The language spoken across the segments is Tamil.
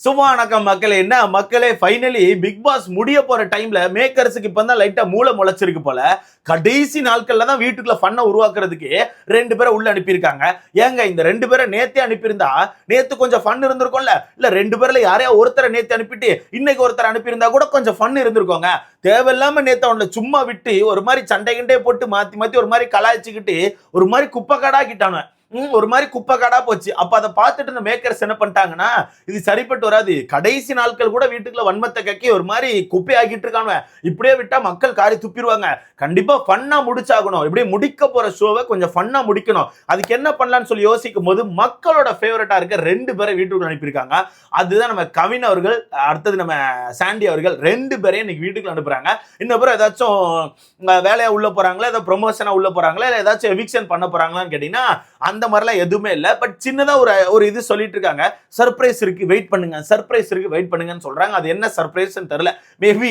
வணக்கம் மக்களே. என்ன மக்களே, ஃபைனலி பிக் பாஸ் முடிய போற டைம்ல மேக்கர்ஸுக்கு இப்ப தான் லைட்டா மூளை முளைச்சிருக்கு போல. கடைசி நாட்கள்ல தான் வீட்டுக்குள்ள ஃபன்னை உருவாக்குறதுக்கு 2 பேரை உள்ள அனுப்பியிருக்காங்க. ஏங்க இந்த 2 பேரை நேத்தே அனுப்பியிருந்தா நேத்து கொஞ்சம் ஃபன் இருந்திருக்கும்ல. இல்ல 2 பேர்ல யாரையா ஒருத்தரை நேத்து அனுப்பிட்டு இன்னைக்கு ஒருத்தர் அனுப்பியிருந்தா கூட கொஞ்சம் ஃபன் இருந்திருக்கோங்க. தேவையில்லாம நேத்து அவனை சும்மா விட்டு ஒரு மாதிரி சண்டை கிண்டே போட்டு மாத்தி மாத்தி ஒரு மாதிரி கலாய்ச்சிக்கிட்டு ஒரு மாதிரி குப்பை காடாக்கிட்டானு. ஒரு மாதிரி குப்பை காடா போச்சு. அப்ப அதை பார்த்துட்டு இந்த மேக்கர்ஸ் என்ன பண்ணிட்டாங்கன்னா, இது சரிப்பட்டு வராது, கடைசி நாட்கள் கூட வீட்டுக்குள்ள வன்மத்தை கக்கி ஒரு மாதிரி குப்பை ஆகிட்டு இருக்காங்க, இப்படியே விட்டா மக்கள் காரி துப்பிடுவாங்க, கண்டிப்பா ஃபன்னா முடிச்சாகணும், இப்படியே முடிக்க போற ஷோவை கொஞ்சம் ஃபன்னா முடிக்கணும், அதுக்கு என்ன பண்ணலாம்னு சொல்லி யோசிக்கும் போது மக்களோட ஃபேவரட்டா இருக்க 2 பேரை வீட்டுக்குள்ள அனுப்பியிருக்காங்க. அதுதான் நம்ம கவின் அவர்கள், அடுத்தது நம்ம சாண்டி அவர்கள். 2 பேரையும் இன்னைக்கு வீட்டுக்குள்ள அனுப்புறாங்க. இன்னொரு ஏதாச்சும் வேலையா உள்ள போறாங்களா, ஏதாவது ப்ரொமோஷனா உள்ள போறாங்களா, இல்ல ஏதாச்சும் எவிக்ஷன் பண்ண போறாங்களான்னு கேட்டீங்கன்னா அந்த மாதிரிலாம் எதுவுமே இல்லை. பட் சின்னதா ஒரு இது சொல்லிட்டு இருக்காங்க, சர்ப்ரைஸ் இருக்கு வெயிட் பண்ணுங்க, சர்ப்ரைஸ் இருக்கு வெயிட் பண்ணுங்கன்னு சொல்றாங்க. அது என்ன சர்ப்ரைஸ் தெரியல. மேபி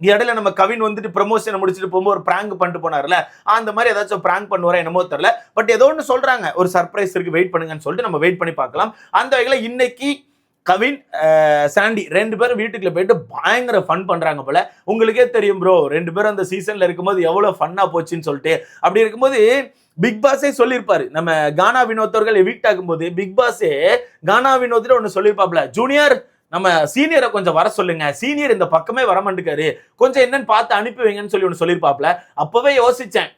இடையில நம்ம கவின் வந்துட்டு ப்ரமோஷனை முடிச்சுட்டு போகும்போது ஒரு பிராங்க் பண்ணிட்டு போனார்ல, அந்த மாதிரி ஏதாச்சும் பிராங்க் பண்ணுவாரா என்னமோ தெரியல. பட் ஏதோ ஒன்று சொல்றாங்க, ஒரு சர்ப்ரைஸ் இருக்கு வெயிட் பண்ணுங்கன்னு சொல்லிட்டு நம்ம வெயிட் பண்ணி பார்க்கலாம். அந்த வகையில் இன்னைக்கு கவின் சாண்டி 2 பேரும் வீட்டுக்குள்ள போயிட்டு பயங்கர ஃபன் பண்றாங்க போல. உங்களுக்கே தெரியும் ப்ரோ, 2 பேரும் அந்த சீசன்ல இருக்கும்போது எவ்வளவு ஃபன்னா போச்சுன்னு சொல்லிட்டு. அப்படி இருக்கும்போது பிக் பாஸே சொல்லியிருப்பாரு, நம்ம கானா வினோத் அவர்கள் எவிக்ட் ஆகும்போது பிக் பாஸே கானா வினோத் ஒன்னு சொல்லியிருப்பாப்ல, ஜூனியர் நம்ம சீனியரை கொஞ்சம் வர சொல்லுங்க, சீனியர் இந்த பக்கமே வர மாட்டேங்காரு, கொஞ்சம் என்னன்னு பார்த்து அனுப்பி வைங்கன்னு சொல்லி ஒன்று சொல்லியிருப்பாப்ல. அப்பவே யோசிச்சேன்,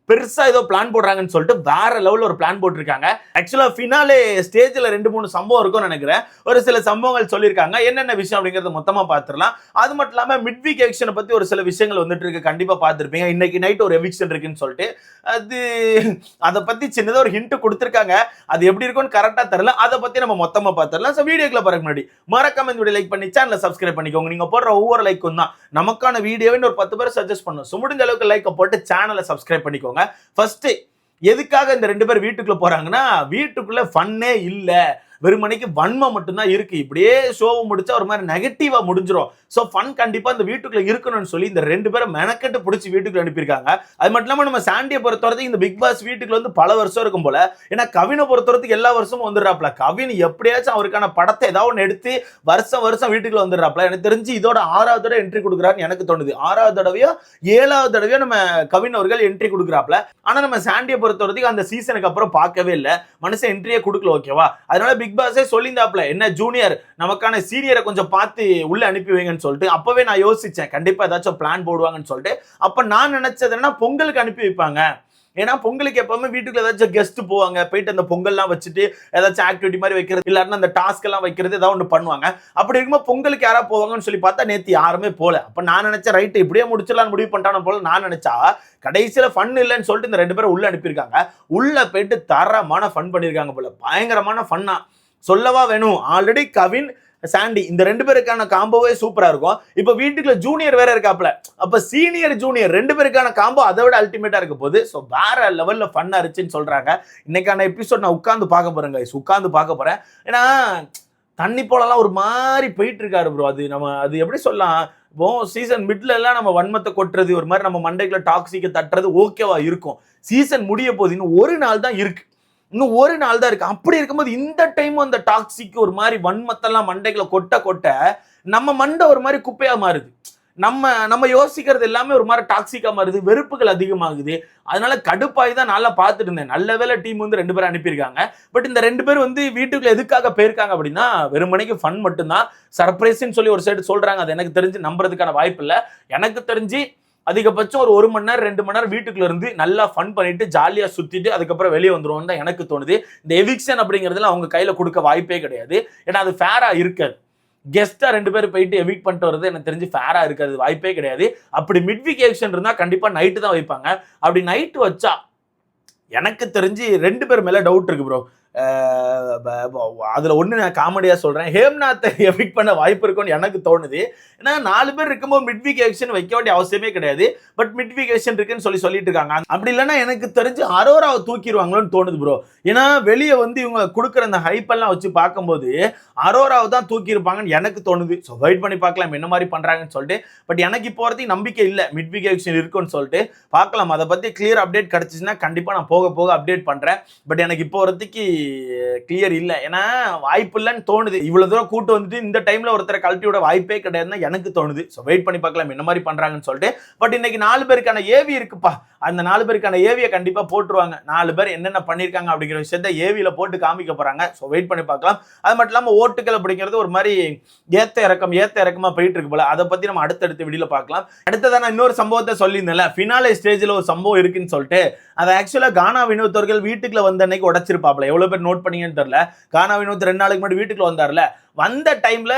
பெருசா ஏதோ பிளான் போடுறாங்கன்னு சொல்லிட்டு வேற லெவல்ல ஒரு பிளான் போட்டிருக்காங்க. ஆக்சுவலா ஃபினாலே ஸ்டேஜ்ல 2-3 சம்பவம் இருக்கும்னு நினைக்கிறேன். ஒரு சில சம்பவங்கள் சொல்லியிருக்காங்க, என்னென்ன விஷயம் அப்படிங்கறத மொத்தமா பார்த்துடலாம். அது மட்டும் இல்லாம மிட் வீக் எவிக்ஷனை பத்தி ஒரு சில விஷயங்கள் வந்துட்டு இருக்கு, கண்டிப்பா பார்த்துருப்பீங்க. இன்னைக்கு நைட் ஒரு எவிக்ஷன் இருக்குன்னு சொல்லிட்டு அதை பத்தி சின்னதா ஒரு ஹிண்ட் கொடுத்துருக்காங்க. அது எப்படி இருக்கும்னு கரெக்டா தெரியல, அதை பத்தி நம்ம மொத்தமா பார்த்துடலாம். ஸோ வீடியோக்குள்ள போறதுக்கு முன்னாடி மறக்காம இந்த வீடியோ லைக் பண்ணி சேனலை சப்ஸ்கிரைப் பண்ணிக்கோங்க. நீங்க போடுற ஒவ்வொரு லைக்கும் தான் நமக்கான வீடியோவை ஒரு 10 பேர் சஜஸ்ட் பண்ணும். ஸோ முடிஞ்ச அளவுக்கு லைக் போட்டு சேனலை சப்ஸ்கிரைப் பண்ணிக்கோங்க. ஃபர்ஸ்ட் எதுக்காக இந்த 2 பேர் வீட்டுக்குள்ள போறாங்கன்னா, வீட்டுக்குள்ள ஃபன்னே இல்ல, வெறுமனைக்கு வன்மம் மட்டும்தான் இருக்கு. இப்படியே ஷோவை முடிச்சா ஒரு மாதிரி நெகட்டிவா முடிஞ்சிடும். ஸோ ஃபன் கண்டிப்பா இந்த வீட்டுக்குள்ள இருக்கணும்னு சொல்லி இந்த 2 பேரை மெனக்கெட்டு பிடிச்சி வீட்டுக்குள்ள அனுப்பியிருக்காங்க. அது மட்டும் இல்லாம நம்ம சாண்டியை பொறுத்தவரைக்கும் இந்த பிக் பாஸ் வீட்டுக்குள்ள வந்து பல வருஷம் இருக்கும் போல. ஏன்னா கவினை பொறுத்தவரைக்கும் எல்லா வருஷமும் வந்துடுறாப்ல. கவின் எப்படியாச்சும் அவருக்கான படத்தை ஏதாவது ஒன்று எடுத்து வருஷம் வருஷம் வீட்டுக்குள்ள வந்துடுறாப்ல. எனக்கு தெரிஞ்சு இதோட 6வது தடவை என்ட்ரி கொடுக்குறாருன்னு எனக்கு தோணுது. 6வது தடவையோ 7வது தடவையோ நம்ம கவின் அவர்கள் என்ட்ரி கொடுக்குறாப்ல. ஆனா நம்ம சாண்டியை பொறுத்தவரைக்கும் அந்த சீசனுக்கு அப்புறம் பார்க்கவே இல்லை, மனுஷன் என்ட்ரியே கொடுக்கல. ஓகேவா? அதனால பிக் பாஸே சொல்லியிருந்தாப்ல, என்ன ஜூனியர் நமக்கான சீனியரை கொஞ்சம் பார்த்து உள்ள அனுப்பி வைங்கன்னு சொல்லிட்டு. அப்பவே நான் யோசிச்சேன், கண்டிப்பா ஏதாச்சும் பிளான் போடுவாங்கன்னு சொல்லிட்டு. அப்ப நான் நினைச்சது என்ன, பொங்கலுக்கு அனுப்பி வைப்பாங்க. ஏன்னா பொங்கலுக்கு எப்பவுமே வீட்டுக்கு ஏதாச்சும் கெஸ்ட் போவாங்க, போயிட்டு அந்த பொங்கல்லாம் வச்சுட்டு ஏதாச்சும் ஆக்டிவிட்டி மாதிரி வைக்கிறது, இல்லாட்டினா அந்த டாஸ்க் எல்லாம் வைக்கிறது, ஏதாவது ஒன்று பண்ணுவாங்க. அப்படி இருக்கும்போது பொங்கலுக்கு யாரா போவாங்கன்னு சொல்லி பார்த்தா நேற்று யாருமே போல. அப்ப நான் நினைச்சேன், ரைட் இப்படியே முடிச்சிடலாம்னு முடிவு பண்ணிட்டான போல நான் நினைச்சா, கடைசியில ஃபன் இல்லைன்னு சொல்லிட்டு இந்த 2 பேரும் உள்ள அனுப்பியிருக்காங்க. உள்ள போயிட்டு தரமான ஃபன் பண்ணியிருக்காங்க போல, பயங்கரமான ஃபன்னா சொல்லவா வேணும். ஆல்ரெடி கவின் சாண்டி இந்த 2 பேருக்கான காம்போவே சூப்பரா இருக்கும். இப்ப வீட்டுக்குள்ள ஜூனியர் வேற இருக்காப்ல, அப்ப சீனியர் ஜூனியர் 2 பேருக்கான காம்போ அதை விட அல்டிமேட்டா இருக்க போகுது. ஸோ வேற லெவல்ல ஃபன்னா இருந்துச்சுன்னு சொல்றாங்க. இன்னைக்கான எபிசோட் நான் உட்காந்து பார்க்க போறேன் கைஸ், உட்காந்து பார்க்க போறேன். ஏன்னா தண்ணி போலலாம் ஒரு மாதிரி போயிட்டு இருக்காரு ப்ரோ. அது எப்படி சொல்லலாம், இப்போ சீசன் மிட்ல எல்லாம் நம்ம வன்மத்தை கொட்டுறது, ஒரு மாதிரி நம்ம மண்டைக்குள்ள டாக்ஸிக்க தட்டுறது ஓகேவா இருக்கும். சீசன் முடிய போகுது, இன்னும் ஒரு நாள் தான் இருக்கு, இன்னும் ஒரு நாள் தான் இருக்கு. அப்படி இருக்கும்போது இந்த டைம் அந்த டாக்ஸிக் ஒரு மாதிரி வன்மத்தெல்லாம் மண்டைகளை கொட்ட கொட்ட நம்ம மண்டை ஒரு மாதிரி குப்பையா மாறுது. நம்ம யோசிக்கிறது எல்லாமே ஒரு மாதிரி டாக்ஸிக்கா மாறுது, வெறுப்புகள் அதிகமாகுது. அதனால கடுப்பாய் தான் நல்லா பார்த்துட்டு இருந்தேன். நல்ல வேலை டீம் வந்து 2 பேரும் அனுப்பியிருக்காங்க. பட் இந்த 2 பேர் வந்து வீட்டுக்குள்ள எதுக்காக போயிருக்காங்க அப்படின்னா, வெறுமனைக்கு ஃபன் மட்டும்தான். சர்ப்ரைஸ்ன்னு சொல்லி ஒரு சைடு சொல்றாங்க, அது எனக்கு தெரிஞ்சு நம்புறதுக்கான வாய்ப்பு இல்லை. எனக்கு தெரிஞ்சு அதிகபட்சம் ஒரு 1 மணி நேரம் 2 மணி நேரம் வீட்டுக்குள்ள இருந்து நல்லா ஃபன் பண்ணிட்டு ஜாலியா சுத்திட்டு அதுக்கப்புறம் வெளியே வந்துருவோம் தான் எனக்கு தோணுது. இந்த எவிக்ஷன் அப்படிங்கிறதுல அவங்க கையில கொடுக்க வாய்ப்பே கிடையாது. ஏன்னா அது ஃபேரா இருக்காது. கெஸ்டா 2 பேர் போயிட்டு எவிக்ட் பண்ணிட்டு வரது எனக்கு தெரிஞ்சு ஃபேரா இருக்காது, வாய்ப்பே கிடையாது. அப்படி மிட் வீக் எவிக்ஷன் இருந்தா கண்டிப்பா நைட்டு தான் வைப்பாங்க. அப்படி நைட்டு வச்சா எனக்கு தெரிஞ்சு 2 பேர் மேல டவுட் இருக்கு ப்ரோ. அதுல ஒண்ணு நான் காமெடியா சொல்றேன், ஹேம்நாத்தை எவிக்ட் பண்ண வாய்ப்பு இருக்கும்னு எனக்கு தோணுது. ஏன்னா 4 பேர் இருக்கும்போது மிட் வீக் எவிக்ஷன் வைக்க வேண்டிய அவசியமே கிடையாது. பட் மிட் வீக் எவிக்ஷன் இருக்குன்னு சொல்லிட்டு இருக்காங்க. அப்படி இல்லைன்னா எனக்கு தெரிஞ்சு அரோராவை தூக்கிடுவாங்களோன்னு தோணுது ப்ரோ. ஏன்னா வெளியே வந்து இவங்க கொடுக்குற அந்த ஹைப் எல்லாம் வச்சு பார்க்கும்போது அரோராவை தான் தூக்கியிருப்பாங்கன்னு எனக்கு தோணுது. ஸோ வெயிட் பண்ணி பார்க்கலாம் என்ன மாதிரி பண்றாங்கன்னு சொல்லிட்டு. பட் எனக்கு இப்போ வரைக்கும் நம்பிக்கை இல்லை மிட் வீக் எவிக்ஷன் இருக்குன்னு சொல்லிட்டு. பார்க்கலாம், அதை பத்தி கிளியர் அப்டேட் கிடைச்சிச்சுன்னா கண்டிப்பா நான் போக போக அப்டேட் பண்றேன். பட் எனக்கு இப்போ வரதுக்கு கிளியர் இல்லை. ஏன்னா வாய்ப்பு இல்லைன்னு தோணுது. இவ்வளவு தூரம் கூட்டு வந்துட்டு இந்த டைம்ல ஒருத்தரை கழட்டியோட வாய்ப்பே கிடையாதுன்னு எனக்கு தோணுது. ஸோ வெயிட் பண்ணி பார்க்கலாம் என்ன மாதிரி பண்றாங்கன்னு சொல்லிட்டு. பட் இன்னைக்கு 4 பேருக்கான ஏவி இருக்குப்பா. அந்த 4 பேருக்கான ஏவியை கண்டிப்பா போட்டுருவாங்க. 4 பேர் என்னென்ன பண்ணிருக்காங்க அப்படிங்கிற விஷயத்த ஏவியில போட்டு காமிக்க போறாங்க. ஸோ வெயிட் பண்ணி பார்க்கலாம். அது மட்டும் இல்லாம ஓட்டுகள் அப்படிங்கிறது ஒரு மாதிரி ஏத்த இறக்கமா போயிட்டு இருக்கு போல. அதை பத்தி நம்ம அடுத்தடுத்த வீடியோல பார்க்கலாம். அடுத்ததான் நான் இன்னொரு சம்பவத்தை சொல்லியிருந்தேன்ல, ஃபினாலே ஸ்டேஜ்ல ஒரு சம்பவம் இருக்குன்னு சொல்லிட்டு. அதை ஆக்சுவலா கானா வினோத் அவர்கள் வீட்டுக்குள்ள வந்த அன்னைக்கு உடைச்சிருப்பாப்ல. எவ்வளவு பேர் நோட் பண்ணீங்கன்னு தெரியல. கானா வினோத் 2 நாளைக்கு முன்னாடி வீட்டுக்குள்ள வந்தார்ல, வந்த டைம்ல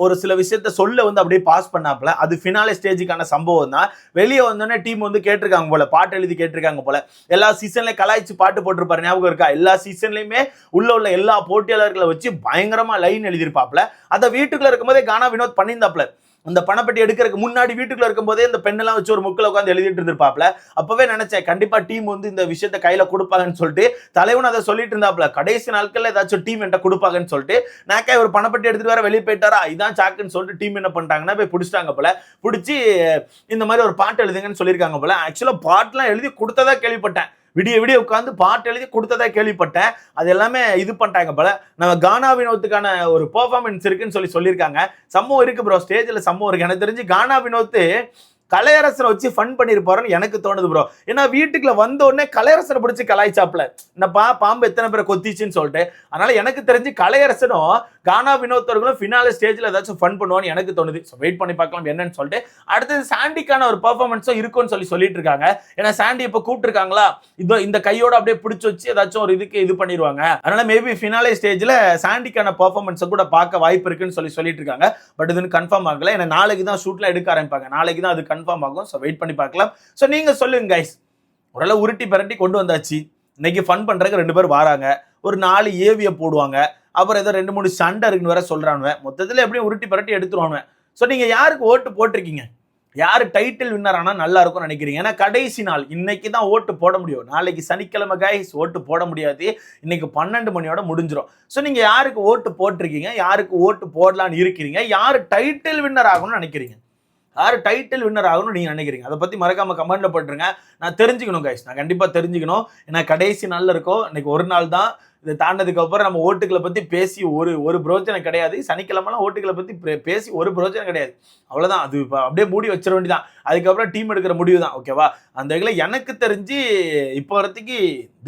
ஒரு சில விஷயத்த சொல்ல வந்து அப்படியே பாஸ் பண்ணாப்ல. அது ஃபினாலே ஸ்டேஜுக்கான சம்பவம் தான். வெளியே வந்தோடனே டீம் வந்து கேட்டிருக்காங்க போல, பாட்டு எழுதி கேட்டிருக்காங்க போல. எல்லா சீசன்லயும் கலாய்ச்சி பாட்டு போட்டிருப்பாரு, ஞாபகம் இருக்கா? எல்லா சீசன்லயுமே உள்ள எல்லா போட்டியாளர்களை வச்சு பயங்கரமா லைன் எழுதியிருப்பாப்ல. அதை வீட்டுக்குள்ள இருக்கும்போதே கானா வினோத் பண்ணியிருந்தாப்ல. அந்த பணப்பட்டி எடுக்கிறதுக்கு முன்னாடி வீட்டுக்குள்ள இருக்கும் போதே இந்த பெண்ணெல்லாம் வச்சு ஒரு முக்கில் உட்காந்து எழுதிட்டு இருந்திருப்பாப்ல. அப்பவே நினைச்சேன் கண்டிப்பா டீம் வந்து இந்த விஷயத்த கையில கொடுப்பாங்கன்னு சொல்லிட்டு. தலைவன் அதை சொல்லிட்டு இருந்தாப்ல, கடைசி நாட்கள்ல ஏதாச்சும் டீம் என்கிட்ட கொடுப்பாங்கன்னு சொல்லிட்டு. நாக்கா ஒரு பணப்பட்டி எடுத்துட்டு வர வெளியே போயிட்டாரா, இதான் சாக்குன்னு சொல்லிட்டு டீம் என்ன பண்ணிட்டாங்கன்னா போய் பிடிச்சிட்டாங்க போல. பிடிச்சி இந்த மாதிரி ஒரு பாட்டு எழுதுங்கன்னு சொல்லியிருக்காங்க போல. ஆக்சுவலா பாட்டுலாம் எழுதி கொடுத்ததா கேள்விப்பட்டேன். விடிய உட்காந்து பாட்டு எழுதி கொடுத்ததா கேள்விப்பட்டேன். அது எல்லாமே இது பண்ணிட்டாங்க போல. நம்ம கானா வினோத்துக்கான ஒரு பெர்ஃபார்மன்ஸ் இருக்குன்னு சொல்லியிருக்காங்க. சம்பவம் இருக்கு ப்ரோ, ஸ்டேஜ்ல சம்பவம் இருக்கு. எனக்கு தெரிஞ்சு கானா வினோத் கலையரசனை வச்சு ஃபன் பண்ணிருப்பாருன்னு எனக்கு தோணுது ப்ரோ. ஏன்னா வீட்டுக்குள்ள வந்த உடனே கலையரசனை பிடிச்சி கலாய்ச்சாப்ல, என்னப்பா பாம்பு எத்தனை பேரை கொத்திச்சுன்னு சொல்லிட்டு. அதனால எனக்கு தெரிஞ்சு கலையரசனும் கானா வினோத் அவர்களும் ஃபினாலே ஸ்டேஜ்ல ஏதாச்சும் ஃபன் பண்ணுவான்னு எனக்கு தோணுது. ஸோ வெயிட் பண்ணி பார்க்கலாம் என்னன்னு சொல்லிட்டு. அடுத்தது சாண்டிக்கான ஒரு பெர்ஃபார்மன்ஸும் இருக்கும்னு சொல்லிட்டு இருக்காங்க. ஏன்னா சாண்டி இப்போ கூப்பிட்டுருக்காங்களா, இந்த கையோட அப்படியே பிடிச்சி வச்சு ஏதாச்சும் ஒரு இதுக்கு இது பண்ணிடுவாங்க. அதனால மேபி ஃபினாலே ஸ்டேஜ்ல சாண்டிக்கான பெர்ஃபார்மன்ஸை கூட பார்க்க வாய்ப்பு இருக்குன்னு சொல்லிட்டு இருக்காங்க. பட் இதுன்னு கன்ஃபார்ம் ஆகல. ஏன்னா நாளைக்கு தான் ஷூட்ல எடுக்க ஆரம்பிப்பாங்க. நாளைக்கு தான் அது கன்ஃபார்ம் ஆகும். ஸோ வெயிட் பண்ணி பார்க்கலாம். ஸோ நீங்க சொல்லுங்க கைஸ், ஓரளவு உருட்டி பரட்டி கொண்டு வந்தாச்சு. இன்னைக்கு ஃபன் பண்றதுக்கு 2 பேர் வராங்க. ஒரு 4 ஏவியை போடுவாங்க. அப்புறம் ஏதோ 2-3 சண்டை இருக்குன்னு வேற சொல்றானுவ. மொத்தத்தில் எப்படியும் உருட்டி பரட்டி எடுத்துருவானுவ. ஸோ நீங்க யாருக்கு ஓட்டு போட்டிருக்கீங்க? யாரு டைட்டில் வின்னர் ஆனா நல்லா இருக்கும்னு நினைக்கிறீங்க? ஏன்னா கடைசி நாள் இன்னைக்கு தான் ஓட்டு போட முடியும். நாளைக்கு சனிக்கிழமை கைஸ் ஓட்டு போட முடியாது. இன்னைக்கு 12 மணியோட முடிஞ்சிடும். ஸோ நீங்க யாருக்கு ஓட்டு போட்டிருக்கீங்க? யாருக்கு ஓட்டு போடலான்னு இருக்கிறீங்க? யாரு டைட்டில் வின்னர் ஆகணும்னு நினைக்கிறீங்க? யாரு டைட்டில் வின்னர் ஆகணும்னு நீங்க நினைக்கிறீங்க? அதை பத்தி மறக்காம கமெண்ட்ல போட்டுருங்க. நான் தெரிஞ்சுக்கணும் கைஸ், நான் கண்டிப்பா தெரிஞ்சுக்கணும். ஏன்னா கடைசி நாள்ல இருக்கோம். இன்னைக்கு ஒரு நாள் தான். இதை தாண்டதுக்கு அப்புறம் நம்ம ஓட்டுகளை பத்தி பேசி ஒரு பிரோஜனம் கிடையாது. சனிக்கிழமெல்லாம் ஓட்டுகளை பத்தி பேசி ஒரு பிரோஜனம் கிடையாது. அவ்வளவுதான். அது அப்படியே மூடி வச்சிட வேண்டியதான். அதுக்கப்புறம் டீம் எடுக்கிற முடிவு தான். ஓகேவா? அந்த வகையில எனக்கு தெரிஞ்சு இப்போ வரத்துக்கு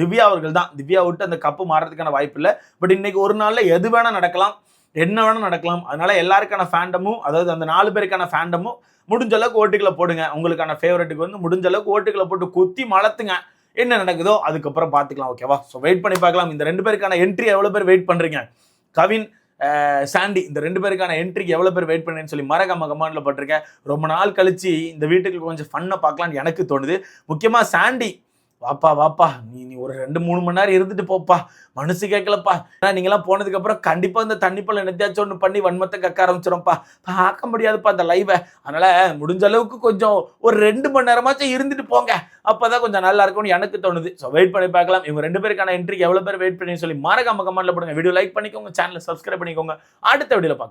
திவ்யா அவர்கள் தான். திவ்யா விட்டு அந்த கப்பு மாறதுக்கான வாய்ப்பு இல்லை. பட் இன்னைக்கு ஒரு நாள்ல எது வேணா நடக்கலாம், என்ன வேணா நடக்கலாம். அதனால எல்லாருக்கான ஃபேண்டமும், அதாவது அந்த 4 பேருக்கான ஃபேண்டமும் முடிஞ்ச அளவுக்கு ஓட்டுகளை போடுங்க. உங்களுக்கான ஃபேவரட்டுக்கு வந்து முடிஞ்ச அளவுக்கு ஓட்டுகளை போட்டு குத்தி மலத்துங்க. என்ன நடக்குதோ அதுக்கப்புறம் பார்த்துக்கலாம். ஓகேவா? ஸோ வெயிட் பண்ணி பார்க்கலாம். இந்த 2 பேருக்கான என்ட்ரி எவ்வளோ பேர் வெயிட் பண்றீங்க? கவின், சாண்டி, இந்த 2 பேருக்கான என்ட்ரிக்கு எவ்வளோ பேர் வெயிட் பண்ணுறேன்னு சொல்லி மறக்காம கமெண்ட்ல போட்டிருக்கேன். ரொம்ப நாள் கழிச்சு இந்த வீட்டுக்கு கொஞ்சம் ஃபன்னை பார்க்கலான்னு எனக்கு தோணுது. முக்கியமாக சாண்டி, வாப்பா நீ ஒரு 2-3 மணி நேரம் இருந்துட்டு போப்பா, மனசு கேட்கலப்பா. நீங்களாம் போனதுக்கு அப்புறம் கண்டிப்பா இந்த தண்ணிப்பள்ள என்னத்தையாச்சும் ஒன்று பண்ணி வன்மத்தை கக்க ஆரம்பிச்சிடும்ப்பா. பார்க்க முடியாதுப்பா அந்த லைவை. அதனால முடிஞ்ச அளவுக்கு கொஞ்சம் ஒரு 2 மணி நேரமாச்சும் இருந்துட்டு போங்க. அப்பதான் கொஞ்சம் நல்லா இருக்கும்னு எனக்கு தோணுது. ஸோ வெயிட் பண்ணி பார்க்கலாம். இவங்க 2 பேருக்கான என்ட்ரிக்கு எவ்வளவு பேர் வெயிட் பண்ணி சொல்லி மறக்காம கமெண்ட்ல போடுங்க. வீடியோ லைக் பண்ணிக்கோங்க, சேனலை சப்ஸ்கிரைப் பண்ணிக்கோங்க. அடுத்த வீடியோல பார்க்கலாம்.